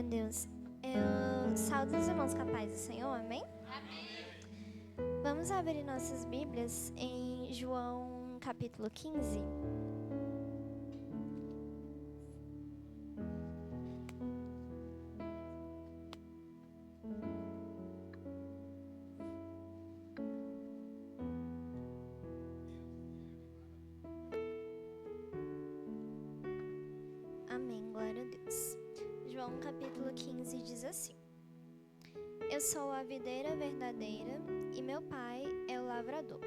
Deus. Eu saúdo os irmãos capazes do Senhor, amém? Amém. Vamos abrir nossas Bíblias em João capítulo 15. Amém, glória a Deus. João capítulo 15 diz assim: Eu sou a videira verdadeira e meu pai é o lavrador.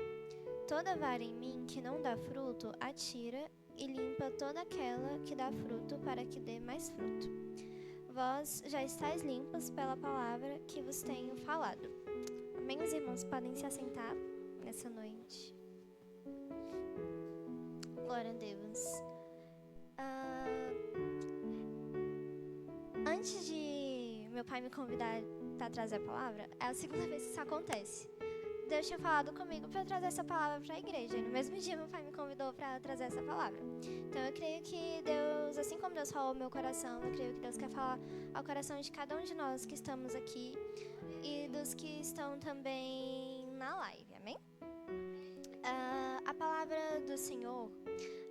Toda vara em mim que não dá fruto, atira e limpa toda aquela que dá fruto, para que dê mais fruto. Vós já estáis limpos pela palavra que vos tenho falado. Amém, os irmãos podem se assentar nessa noite. Glória a Deus. Antes de meu pai me convidar para trazer a palavra, é a segunda vez que isso acontece. Deus tinha falado comigo para trazer essa palavra para a igreja. E no mesmo dia, meu pai me convidou para trazer essa palavra. Então, eu creio que Deus, assim como Deus falou ao meu coração, eu creio que Deus quer falar ao coração de cada um de nós que estamos aqui e dos que estão também na live. Amém? A palavra do Senhor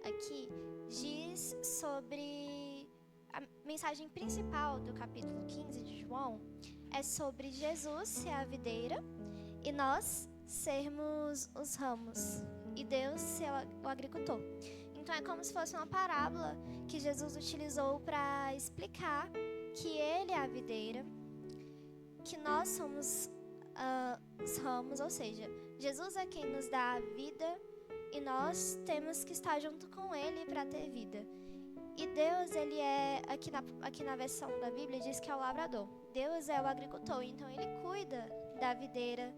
aqui diz sobre a mensagem principal do capítulo 15 de João. É sobre Jesus ser a videira e nós sermos os ramos e Deus ser o agricultor. Então é como se fosse uma parábola que Jesus utilizou para explicar que Ele é a videira, que nós somos os ramos, ou seja, Jesus é quem nos dá a vida e nós temos que estar junto com Ele para ter vida. E Deus, Ele é, aqui na versão da Bíblia, diz que é o lavrador. Deus é o agricultor, então Ele cuida da videira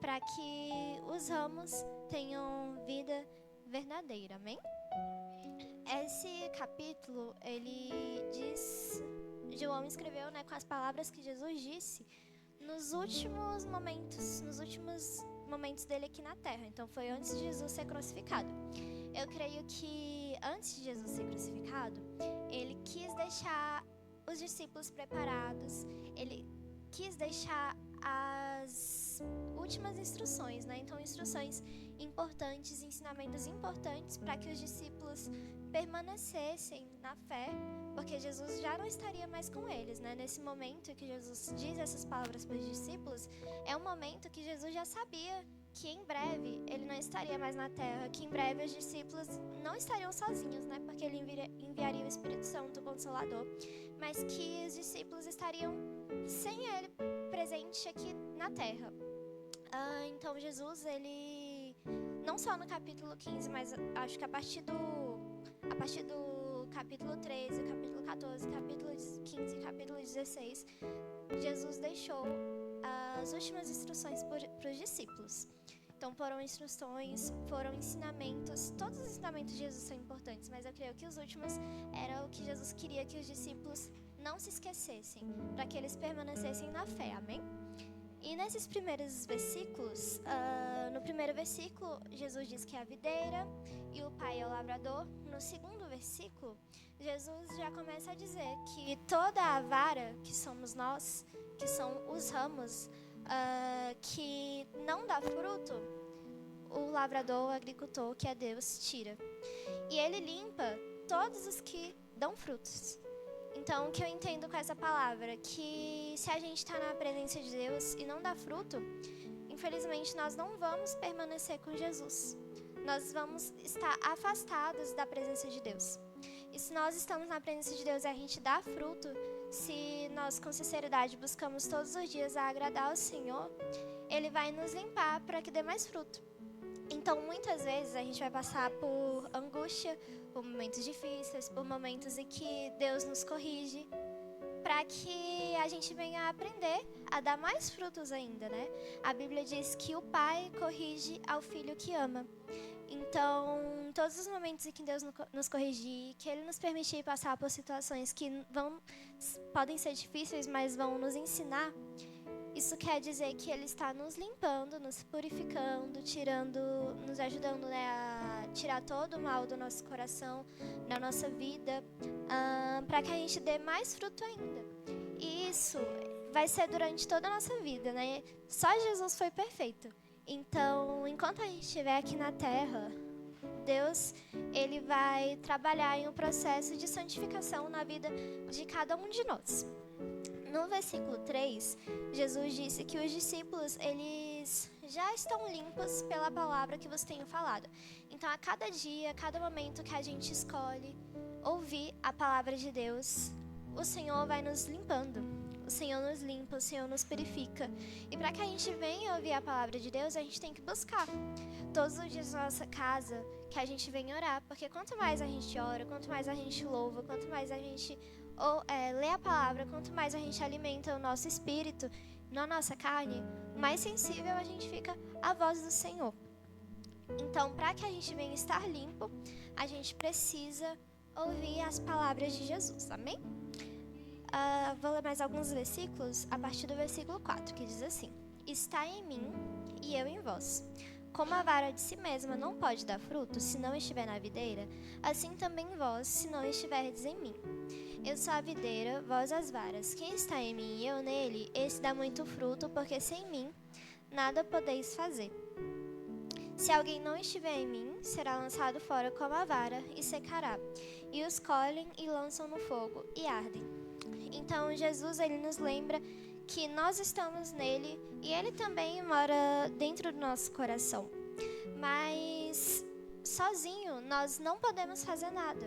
para que os ramos tenham vida verdadeira, amém? Esse capítulo, ele diz, João escreveu, com as palavras que Jesus disse nos últimos momentos dele aqui na terra. Então foi antes de Jesus ser crucificado. Eu creio que antes de Jesus ser crucificado, ele quis deixar os discípulos preparados, ele quis deixar as últimas instruções, Então instruções importantes, ensinamentos importantes para que os discípulos permanecessem na fé, porque Jesus já não estaria mais com eles, Nesse momento que Jesus diz essas palavras para os discípulos, é um momento que Jesus já sabia que em breve ele não estaria mais na terra, que em breve os discípulos não estariam sozinhos, Porque ele enviaria o Espírito Santo, o Consolador, mas que os discípulos estariam sem ele presente aqui na terra. Então Jesus, ele não só no capítulo 15, mas acho que a partir do capítulo 13, capítulo 14, capítulo 15, capítulo 16, Jesus deixou as últimas instruções para os discípulos. Então foram instruções, foram ensinamentos, todos os ensinamentos de Jesus são importantes, mas eu creio que os últimos era o que Jesus queria que os discípulos não se esquecessem, para que eles permanecessem na fé, amém? E nesses primeiros versículos, no primeiro versículo, Jesus diz que é a videira e o Pai é o lavrador. No segundo versículo, Jesus já começa a dizer que toda a vara que somos nós, que são os ramos, que não dá fruto, o lavrador, o agricultor, que é Deus, tira. E ele limpa todos os que dão frutos. Então, o que eu entendo com essa palavra? Que se a gente está na presença de Deus e não dá fruto, infelizmente nós não vamos permanecer com Jesus. Nós vamos estar afastados da presença de Deus. E se nós estamos na presença de Deus e a gente dá fruto, se nós com sinceridade buscamos todos os dias a agradar ao Senhor, Ele vai nos limpar para que dê mais fruto. Então, muitas vezes a gente vai passar por angústia, por momentos difíceis, por momentos em que Deus nos corrige, para que a gente venha a aprender a dar mais frutos ainda, A Bíblia diz que o Pai corrige ao Filho que ama. Então, em todos os momentos em que Deus nos corrigir, que Ele nos permitir passar por situações que podem ser difíceis, mas vão nos ensinar, isso quer dizer que Ele está nos limpando, nos purificando, nos ajudando a tirar todo o mal do nosso coração, da nossa vida, para que a gente dê mais fruto ainda. E isso vai ser durante toda a nossa vida, né? Só Jesus foi perfeito. Então, enquanto a gente estiver aqui na Terra, Deus, ele vai trabalhar em um processo de santificação na vida de cada um de nós. No versículo 3, Jesus disse que os discípulos, eles já estão limpos pela palavra que vos tenho falado. Então, a cada dia, a cada momento que a gente escolhe ouvir a palavra de Deus, o Senhor vai nos limpando. O Senhor nos limpa, o Senhor nos purifica. E para que a gente venha ouvir a palavra de Deus, a gente tem que buscar. Todos os dias na nossa casa, que a gente venha orar. Porque quanto mais a gente ora, quanto mais a gente louva, quanto mais a gente lê a palavra, quanto mais a gente alimenta o nosso espírito, na nossa carne, mais sensível a gente fica à voz do Senhor. Então, para que a gente venha estar limpo, a gente precisa ouvir as palavras de Jesus. Amém? Vou ler mais alguns versículos, a partir do versículo 4, que diz assim: Está em mim e eu em vós. Como a vara de si mesma não pode dar fruto se não estiver na videira, assim também vós, se não estiverdes em mim. Eu sou a videira, vós as varas. Quem está em mim e eu nele, esse dá muito fruto, porque sem mim nada podeis fazer. Se alguém não estiver em mim, será lançado fora como a vara e secará. E os colhem e lançam no fogo e ardem. Então, Jesus, ele nos lembra que nós estamos nele e ele também mora dentro do nosso coração. Mas, sozinho, nós não podemos fazer nada.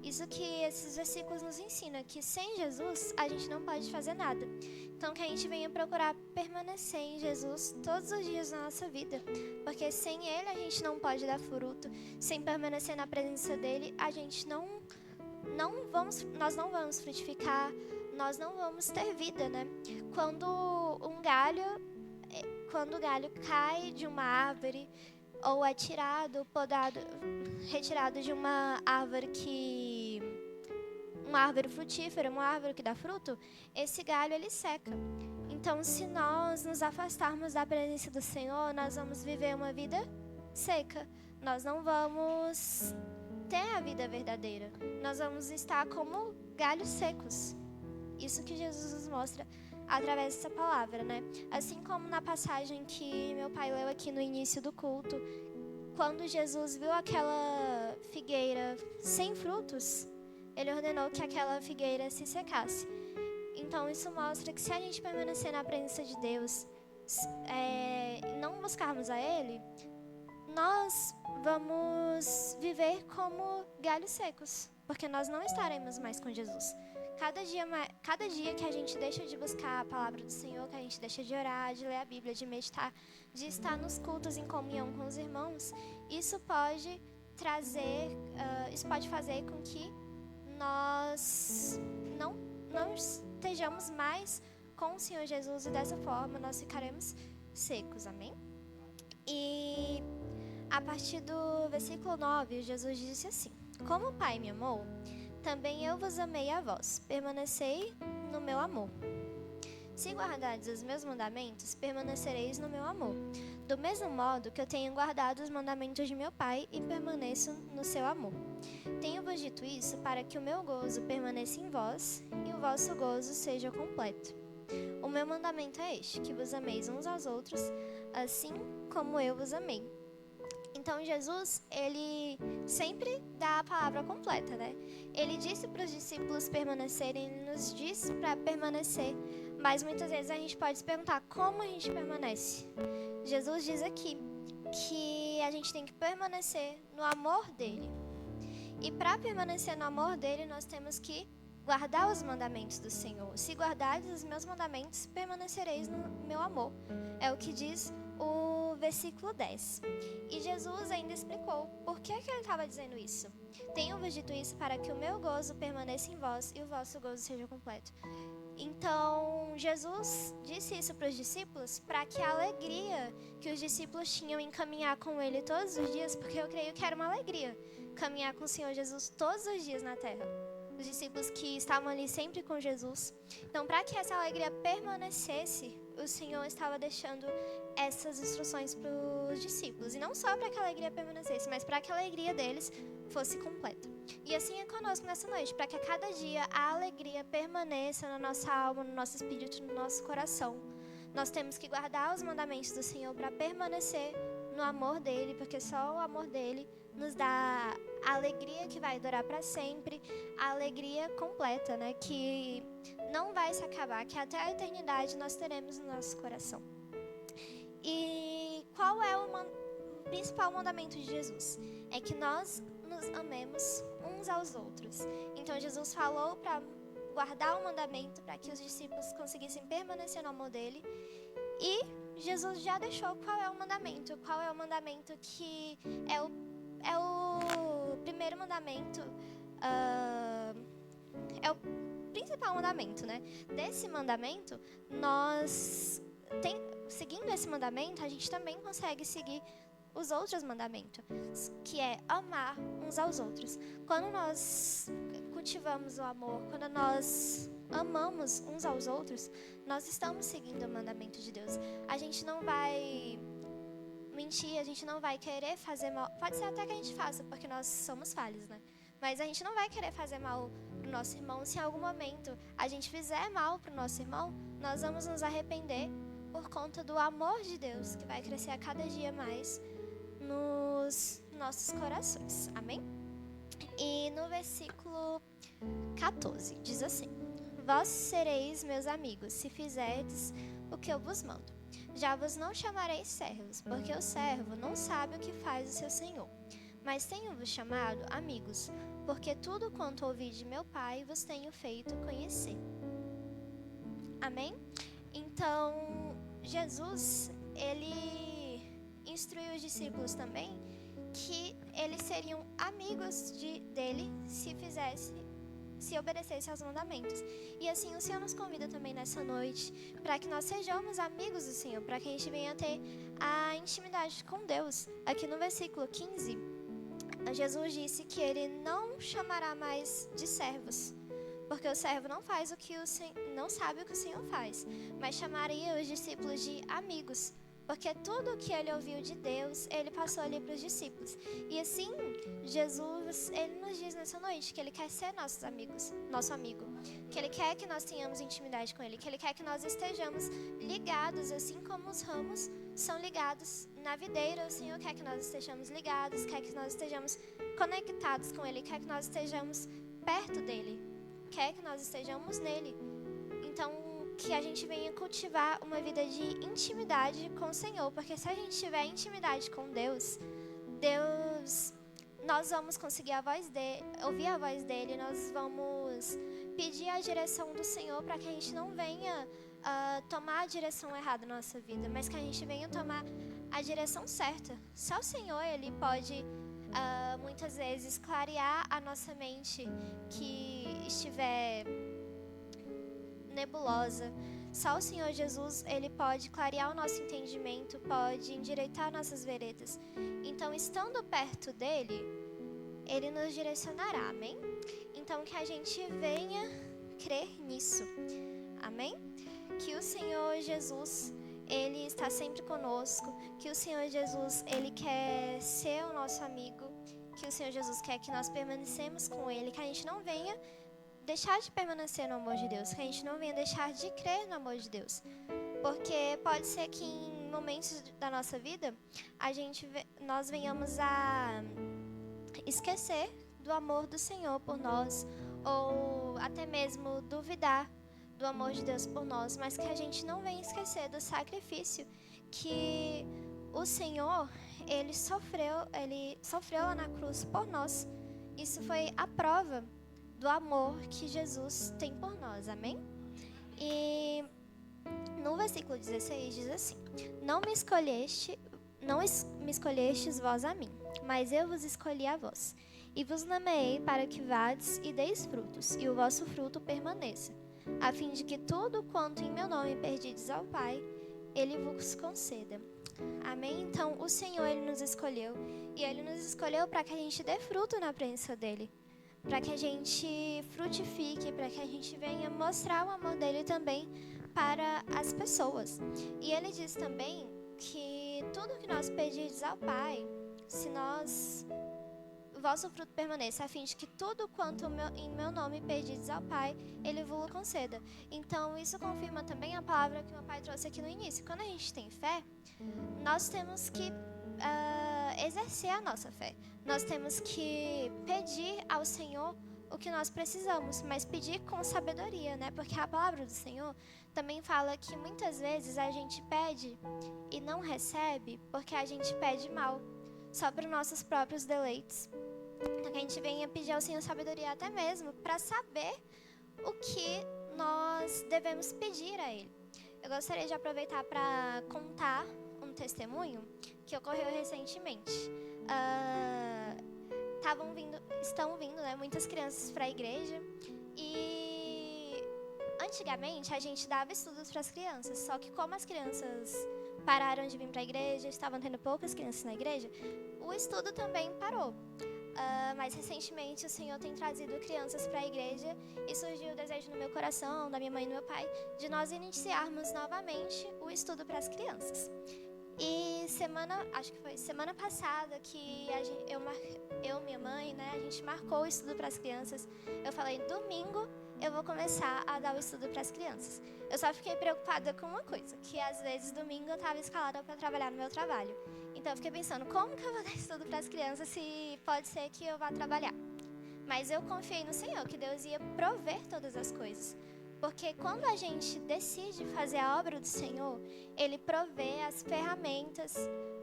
Isso que esses versículos nos ensinam, que sem Jesus, a gente não pode fazer nada. Então, que a gente venha procurar permanecer em Jesus todos os dias da nossa vida. Porque sem ele, a gente não pode dar fruto. Sem permanecer na presença dele, a gente nós não vamos frutificar, nós não vamos ter vida, né? Quando o galho cai de uma árvore ou é retirado de uma árvore frutífera, uma árvore que dá fruto, esse galho ele seca. Então, se nós nos afastarmos da presença do Senhor, nós vamos viver uma vida seca. Nós não vamos ter a vida verdadeira. Nós vamos estar como galhos secos. Isso que Jesus nos mostra através dessa palavra, né? Assim como na passagem que meu pai leu aqui no início do culto, quando Jesus viu aquela figueira sem frutos, ele ordenou que aquela figueira se secasse. Então isso mostra que se a gente permanecer na presença de Deus, não buscarmos a Ele, nós vamos viver como galhos secos, porque nós não estaremos mais com Jesus. Cada dia que a gente deixa de buscar a palavra do Senhor, que a gente deixa de orar, de ler a Bíblia, de meditar, de estar nos cultos em comunhão com os irmãos, isso pode fazer com que nós não estejamos mais com o Senhor Jesus, e dessa forma nós ficaremos secos, amém? E a partir do versículo 9, Jesus disse assim: Como o Pai me amou, também eu vos amei a vós, permanecei no meu amor. Se guardardes os meus mandamentos, permanecereis no meu amor, do mesmo modo que eu tenho guardado os mandamentos de meu Pai e permaneço no seu amor. Tenho-vos dito isso para que o meu gozo permaneça em vós e o vosso gozo seja completo. O meu mandamento é este, que vos ameis uns aos outros, assim como eu vos amei. Então, Jesus, ele sempre dá a palavra completa, né? Ele disse para os discípulos permanecerem, ele nos disse para permanecer, mas muitas vezes a gente pode se perguntar como a gente permanece. Jesus diz aqui que a gente tem que permanecer no amor dele. E para permanecer no amor dele, nós temos que guardar os mandamentos do Senhor. Se guardardes os meus mandamentos, permanecereis no meu amor. É o que diz o versículo 10. E Jesus ainda explicou por que ele estava dizendo isso. Tenho-vos dito isso para que o meu gozo permaneça em vós e o vosso gozo seja completo. Então, Jesus disse isso para os discípulos para que a alegria que os discípulos tinham em caminhar com ele todos os dias, porque eu creio que era uma alegria caminhar com o Senhor Jesus todos os dias na terra. Os discípulos que estavam ali sempre com Jesus. Então, para que essa alegria permanecesse, o Senhor estava deixando essas instruções para os discípulos. E não só para que a alegria permanecesse, mas para que a alegria deles fosse completa. E assim é conosco nessa noite, para que a cada dia a alegria permaneça na nossa alma, no nosso espírito, no nosso coração. Nós temos que guardar os mandamentos do Senhor para permanecer no amor dele, porque só o amor dele nos dá a alegria que vai durar para sempre, a alegria completa, né? Que não vai se acabar, que até a eternidade nós teremos no nosso coração. E qual é o principal mandamento de Jesus? É que nós nos amemos uns aos outros. Então Jesus falou para guardar o mandamento para que os discípulos conseguissem permanecer no amor dele. E Jesus já deixou qual é o mandamento. Qual é o mandamento que é o primeiro mandamento, é o principal mandamento, né? Desse mandamento, seguindo esse mandamento, a gente também consegue seguir os outros mandamentos, que é amar uns aos outros. Quando nós cultivamos o amor, quando nós amamos uns aos outros, nós estamos seguindo o mandamento de Deus. A gente não vai mentir, a gente não vai querer fazer mal. Pode ser até que a gente faça, porque nós somos falhos, né? Mas a gente não vai querer fazer mal pro nosso irmão. Se em algum momento a gente fizer mal pro nosso irmão, nós vamos nos arrepender por conta do amor de Deus, que vai crescer a cada dia mais nos nossos corações. Amém? E no versículo 14, diz assim: Vós sereis meus amigos, se fizerdes o que eu vos mando. Já vos não chamarei servos, porque o servo não sabe o que faz o seu senhor. Mas tenho-vos chamado amigos, porque tudo quanto ouvi de meu Pai vos tenho feito conhecer. Amém? Então, Jesus, ele instruiu os discípulos também que eles seriam amigos dele se obedecesse aos mandamentos. E assim o Senhor nos convida também nessa noite para que nós sejamos amigos do Senhor, para que a gente venha ter a intimidade com Deus. Aqui no versículo 15, Jesus disse que ele não chamará mais de servos, porque o servo não faz o que não sabe o que o Senhor faz, mas chamaria os discípulos de amigos, porque tudo o que ele ouviu de Deus, ele passou ali para os discípulos. E assim, Jesus, ele nos diz nessa noite que ele quer ser nosso amigo, que ele quer que nós tenhamos intimidade com ele, que ele quer que nós estejamos ligados, assim como os ramos são ligados na videira. O Senhor quer que nós estejamos ligados, quer que nós estejamos conectados com ele, quer que nós estejamos perto dele, quer que nós estejamos nele. Então, que a gente venha cultivar uma vida de intimidade com o Senhor, porque se a gente tiver intimidade com Deus, nós vamos conseguir ouvir a voz dele, nós vamos pedir a direção do Senhor para que a gente não venha tomar a direção errada na nossa vida, mas que a gente venha tomar a direção certa. Só o Senhor, ele pode muitas vezes clarear a nossa mente que estiver nebulosa. Só o Senhor Jesus, ele pode clarear o nosso entendimento, pode endireitar nossas veredas. Então, estando perto dele, ele nos direcionará, amém? Então, que a gente venha crer nisso, amém? Que o Senhor Jesus, ele está sempre conosco, que o Senhor Jesus, ele quer ser o nosso amigo, que o Senhor Jesus quer que nós permanecemos com ele, que a gente não venha deixar de permanecer no amor de Deus, que a gente não venha deixar de crer no amor de Deus, porque pode ser que em momentos da nossa vida nós venhamos a esquecer do amor do Senhor por nós, ou até mesmo duvidar do amor de Deus por nós, mas que a gente não venha esquecer do sacrifício que o Senhor, ele sofreu lá na cruz por nós. Isso foi a prova do amor que Jesus tem por nós, amém? E no versículo 16 diz assim: Não me escolhestes vós a mim, mas eu vos escolhi a vós, e vos nomeei para que vades e deis frutos, e o vosso fruto permaneça, a fim de que tudo quanto em meu nome perdides ao Pai, ele vos conceda. Amém? Então, o Senhor, ele nos escolheu, e ele nos escolheu para que a gente dê fruto na presença dele, para que a gente frutifique, para que a gente venha mostrar o amor dele também para as pessoas. E ele diz também que tudo que nós pedirdes ao Pai, se nós... o vosso fruto permaneça, a fim de que tudo quanto em meu nome pedirdes ao Pai, Ele vos conceda. Então, isso confirma também a palavra que o meu pai trouxe aqui no início. Quando a gente tem fé, nós temos que exercer a nossa fé. Nós temos que pedir ao Senhor o que nós precisamos, mas pedir com sabedoria, né? Porque a palavra do Senhor também fala que muitas vezes a gente pede e não recebe porque a gente pede mal, só para os nossos próprios deleites. Então, que a gente venha pedir ao Senhor sabedoria até mesmo para saber o que nós devemos pedir a Ele. Eu gostaria de aproveitar para contar um testemunho que ocorreu recentemente. Estão vindo, né, muitas crianças para a igreja e antigamente a gente dava estudos para as crianças, só que como as crianças pararam de vir para a igreja, estavam tendo poucas crianças na igreja, o estudo também parou. Mas recentemente o Senhor tem trazido crianças para a igreja e surgiu o desejo no meu coração, da minha mãe e do meu pai, de nós iniciarmos novamente o estudo para as crianças. E acho que foi semana passada que eu, minha mãe, né, a gente marcou o estudo para as crianças. Eu falei, domingo eu vou começar a dar o estudo para as crianças. Eu só fiquei preocupada com uma coisa, que às vezes domingo eu estava escalada para trabalhar no meu trabalho. Então eu fiquei pensando, como que eu vou dar estudo para as crianças se pode ser que eu vá trabalhar? Mas eu confiei no Senhor, que Deus ia prover todas as coisas. Porque quando a gente decide fazer a obra do Senhor, Ele provê as ferramentas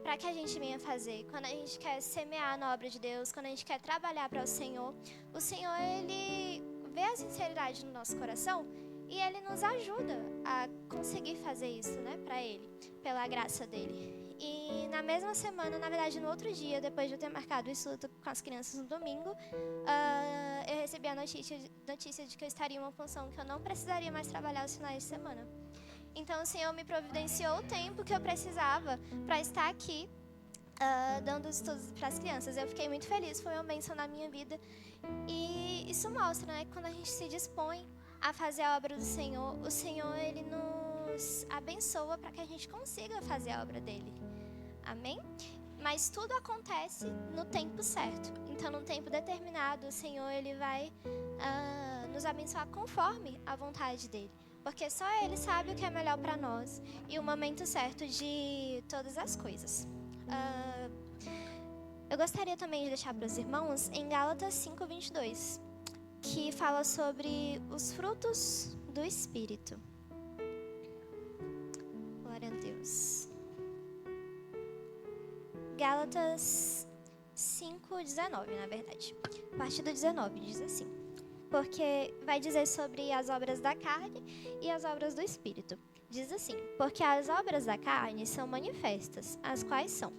para que a gente venha fazer. Quando a gente quer semear na obra de Deus, quando a gente quer trabalhar para o Senhor, Ele vê a sinceridade no nosso coração e Ele nos ajuda a conseguir fazer isso, né, para Ele, pela graça dEle. E na mesma semana, na verdade no outro dia, depois de eu ter marcado o estudo com as crianças no domingo, eu recebi a notícia de que eu estaria em uma função que eu não precisaria mais trabalhar os finais de semana. Então o Senhor me providenciou o tempo que eu precisava para estar aqui dando os estudos para as crianças. Eu fiquei muito feliz, foi uma bênção na minha vida. E isso mostra, né, que quando a gente se dispõe a fazer a obra do Senhor, o Senhor Ele nos abençoa para que a gente consiga fazer a obra dEle. Amém? Mas tudo acontece no tempo certo. Então, no tempo determinado, o Senhor Ele vai nos abençoar conforme a vontade dEle. Porque só Ele sabe o que é melhor para nós e o momento certo de todas as coisas. Eu gostaria também de deixar para os irmãos em Gálatas 5:22, que fala sobre os frutos do Espírito. Glória a Deus. Gálatas 5:19, na verdade. A partir do 19 diz assim: porque vai dizer sobre as obras da carne e as obras do Espírito. Diz assim: porque as obras da carne são manifestas, as quais são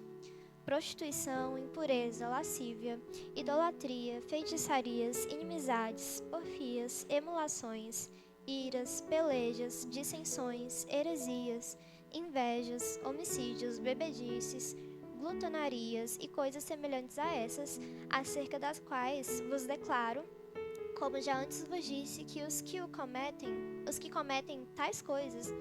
prostituição, impureza, lascívia, idolatria, feitiçarias, inimizades, porfias, emulações, iras, pelejas, dissensões, heresias, invejas, homicídios, bebedices, glutonarias e coisas semelhantes a essas, acerca das quais vos declaro, como já antes vos disse, que os que cometem tais coisas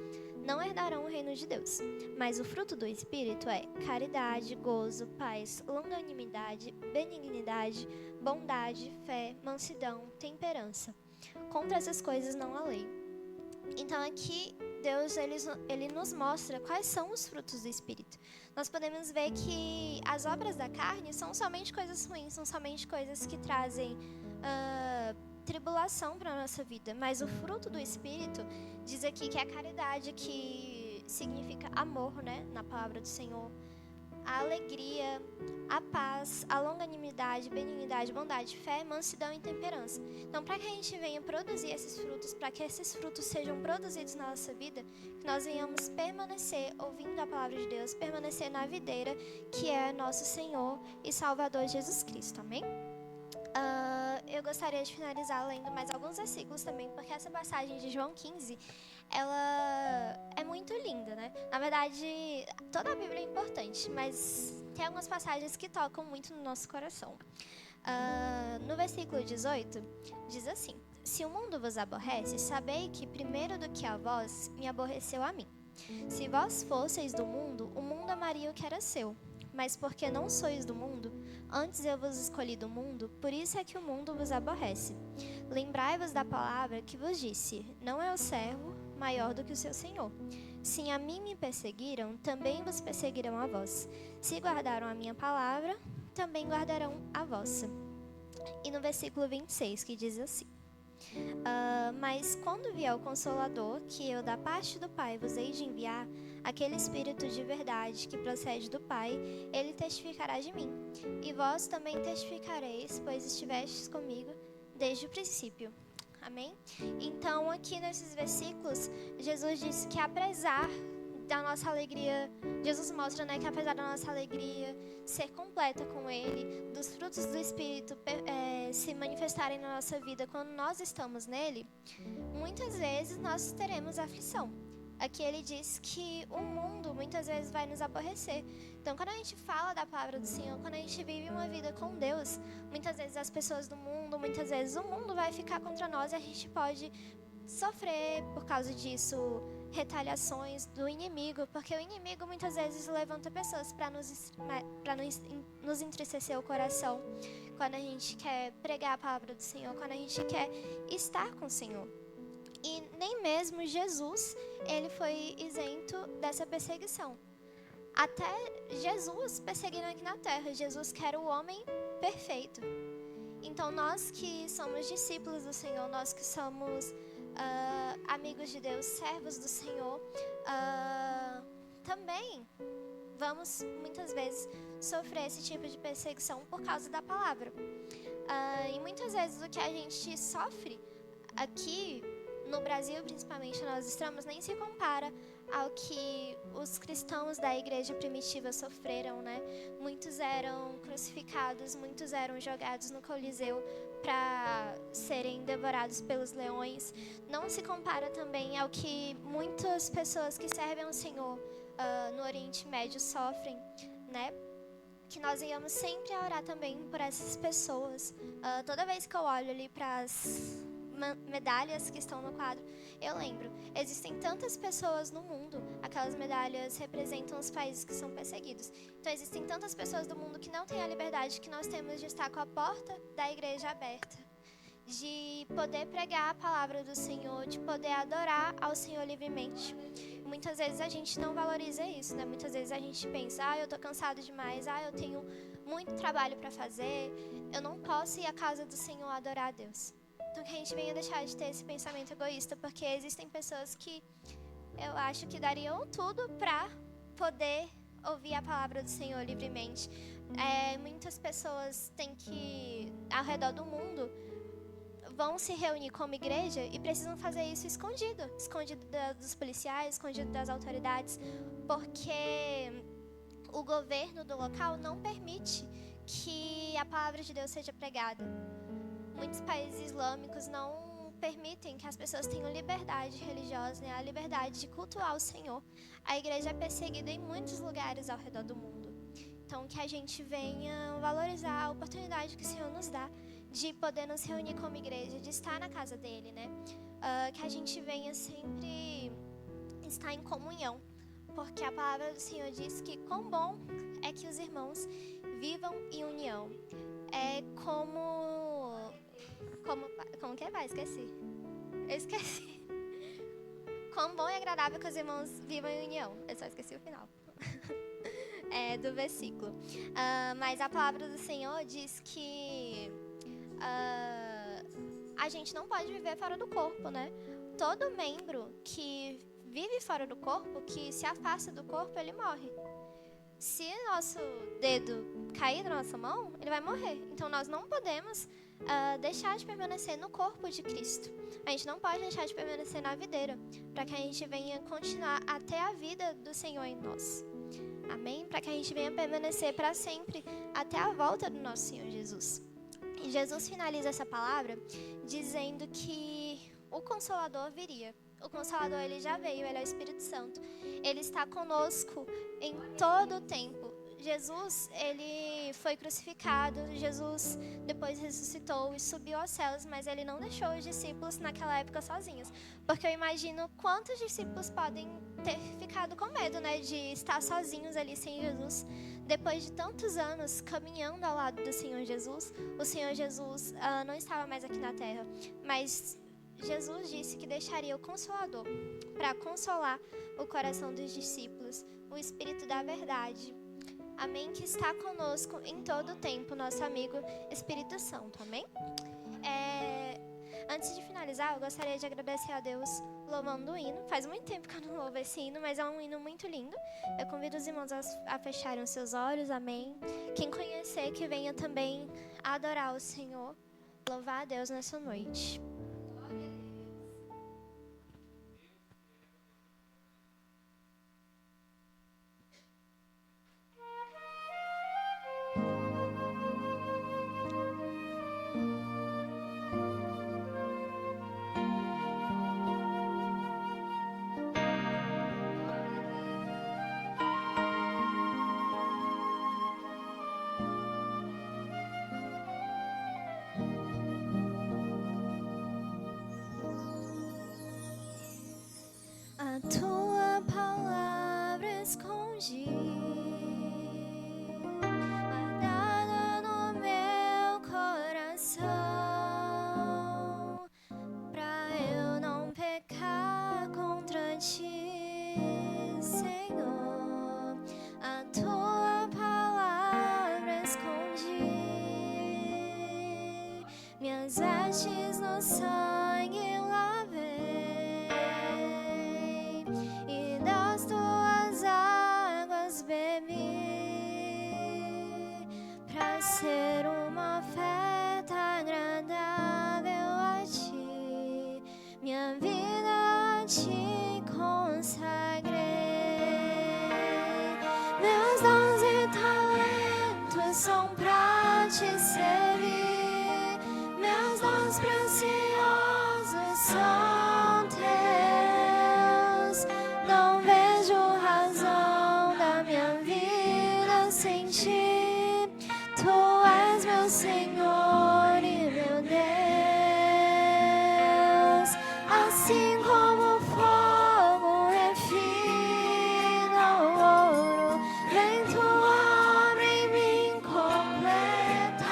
não herdarão o reino de Deus. Mas o fruto do Espírito é caridade, gozo, paz, longanimidade, benignidade, bondade, fé, mansidão, temperança. Contra essas coisas não há lei. Então aqui Deus ele nos mostra quais são os frutos do Espírito. Nós podemos ver que as obras da carne são somente coisas ruins, são somente coisas que trazem tribulação para a nossa vida. Mas o fruto do Espírito diz aqui que é a caridade, que significa amor, né, na palavra do Senhor. A alegria, a paz, a longanimidade, benignidade, bondade, fé, mansidão e temperança. Então, para que a gente venha produzir esses frutos, para que esses frutos sejam produzidos na nossa vida, que nós venhamos permanecer ouvindo a palavra de Deus, permanecer na videira, que é nosso Senhor e Salvador Jesus Cristo. Amém? Eu gostaria de finalizar lendo mais alguns versículos também, porque essa passagem de João 15, ela é muito linda, né? Na verdade, toda a Bíblia é importante, mas tem algumas passagens que tocam muito no nosso coração. No versículo 18, diz assim: Se o mundo vos aborrece, sabei que primeiro do que a vós, me aborreceu a mim. Se vós fosseis do mundo, o mundo amaria o que era seu. Mas porque não sois do mundo, antes eu vos escolhi do mundo, por isso é que o mundo vos aborrece. Lembrai-vos da palavra que vos disse: não é o servo maior do que o seu senhor. Se a mim me perseguiram, também vos perseguirão a vós. Se guardaram a minha palavra, também guardarão a vossa. E no versículo 26, que diz assim: mas quando vier o Consolador, que eu da parte do Pai vos hei de enviar, aquele Espírito de verdade que procede do Pai, ele testificará de mim. E vós também testificareis, pois estivestes comigo desde o princípio. Amém? Então, aqui nesses versículos, Jesus disse que apesar da nossa alegria, Jesus mostra, que apesar da nossa alegria ser completa com Ele, dos frutos do Espírito se manifestarem na nossa vida quando nós estamos nele, muitas vezes nós teremos aflição. Aqui ele diz que o mundo muitas vezes vai nos aborrecer. Então, quando a gente fala da palavra do Senhor, quando a gente vive uma vida com Deus, muitas vezes as pessoas do mundo, muitas vezes o mundo vai ficar contra nós e a gente pode sofrer por causa disso retaliações do inimigo, porque o inimigo muitas vezes levanta pessoas para nos entristecer o coração quando a gente quer pregar a palavra do Senhor, quando a gente quer estar com o Senhor. E nem mesmo Jesus, ele foi isento dessa perseguição. Até Jesus perseguiram aqui na terra. Jesus que era o homem perfeito. Então nós que somos discípulos do Senhor, nós que somos amigos de Deus, servos do Senhor, também vamos muitas vezes sofrer esse tipo de perseguição por causa da palavra. E muitas vezes o que a gente sofre aqui no Brasil, principalmente, nós estamos, nem se compara ao que os cristãos da igreja primitiva sofreram, Muitos eram crucificados, muitos eram jogados no Coliseu para serem devorados pelos leões. Não se compara também ao que muitas pessoas que servem ao Senhor no Oriente Médio sofrem, Que nós íamos sempre orar também por essas pessoas. Toda vez que eu olho ali para as medalhas que estão no quadro, eu lembro, existem tantas pessoas no mundo, aquelas medalhas representam os países que são perseguidos. Então existem tantas pessoas do mundo que não têm a liberdade que nós temos de estar com a porta da igreja aberta, de poder pregar a palavra do Senhor, de poder adorar ao Senhor livremente. Muitas vezes a gente não valoriza isso, Muitas vezes a gente pensa, eu tô cansado demais, eu tenho muito trabalho para fazer, eu não posso ir à casa do Senhor adorar a Deus. Então, que a gente venha deixar de ter esse pensamento egoísta, porque existem pessoas que eu acho que dariam tudo para poder ouvir a palavra do Senhor livremente. Muitas pessoas têm que, ao redor do mundo, vão se reunir como igreja e precisam fazer isso escondido dos policiais, escondido das autoridades, porque o governo do local não permite que a palavra de Deus seja pregada. Muitos países islâmicos não permitem que as pessoas tenham liberdade religiosa, a liberdade de cultuar o Senhor. A igreja é perseguida em muitos lugares ao redor do mundo. Então, que a gente venha valorizar a oportunidade que o Senhor nos dá de poder nos reunir como igreja, de estar na casa dele, Que a gente venha sempre estar em comunhão, porque a palavra do Senhor diz que quão bom é que os irmãos vivam em união. É como que é, pai? Esqueci. Eu esqueci. Quão bom e agradável que os irmãos vivam em união. Eu só esqueci o final. Do versículo. Mas a palavra do Senhor diz que a gente não pode viver fora do corpo, Todo membro que vive fora do corpo, que se afasta do corpo, ele morre. Se nosso dedo cair da nossa mão, ele vai morrer. Então nós não podemos deixar de permanecer no corpo de Cristo. A gente não pode deixar de permanecer na videira, para que a gente venha continuar até a vida do Senhor em nós. Amém? Para que a gente venha permanecer para sempre até a volta do nosso Senhor Jesus. E Jesus finaliza essa palavra dizendo que o Consolador viria. O Consolador, ele já veio, ele é o Espírito Santo. Ele está conosco em todo o tempo. Jesus, ele foi crucificado, Jesus depois ressuscitou e subiu aos céus, mas ele não deixou os discípulos naquela época sozinhos. Porque eu imagino quantos discípulos podem ter ficado com medo, né, de estar sozinhos ali sem Jesus. Depois de tantos anos caminhando ao lado do Senhor Jesus, o Senhor Jesus não estava mais aqui na terra, mas Jesus disse que deixaria o Consolador para consolar o coração dos discípulos, o Espírito da Verdade. Amém? Que está conosco em todo o tempo, nosso amigo Espírito Santo. Amém? Antes de finalizar, eu gostaria de agradecer a Deus louvando o hino. Faz muito tempo que eu não louvo esse hino, mas é um hino muito lindo. Eu convido os irmãos a fecharem os seus olhos. Amém? Quem conhecer, que venha também adorar o Senhor, louvar a Deus nessa noite. A tua palavra escondi, guardada no meu coração, pra eu não pecar contra ti, Senhor. A tua palavra escondi, minhas vestes no sangue lavei. Das tuas águas bebi, pra ser uma oferta agradável a ti, minha vida a ti consagrei. Meus dons e talentos são pra te servir, meus dons preciosos são teus. Não vejo razão da minha vida sem ti. Tu és meu Senhor e meu Deus. Assim como o fogo refina o ouro, vem tua obra em mim completar.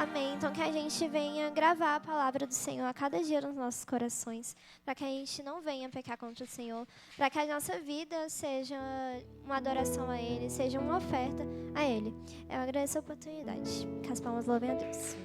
Amém. Então que a gente venha gravar a palavra do Senhor a cada dia nos nossos corações, para que a gente não venha pecar contra o Senhor, para que a nossa vida seja uma adoração a Ele, seja uma oferta a Ele. Eu agradeço a oportunidade. Que as palmas louvem a Deus.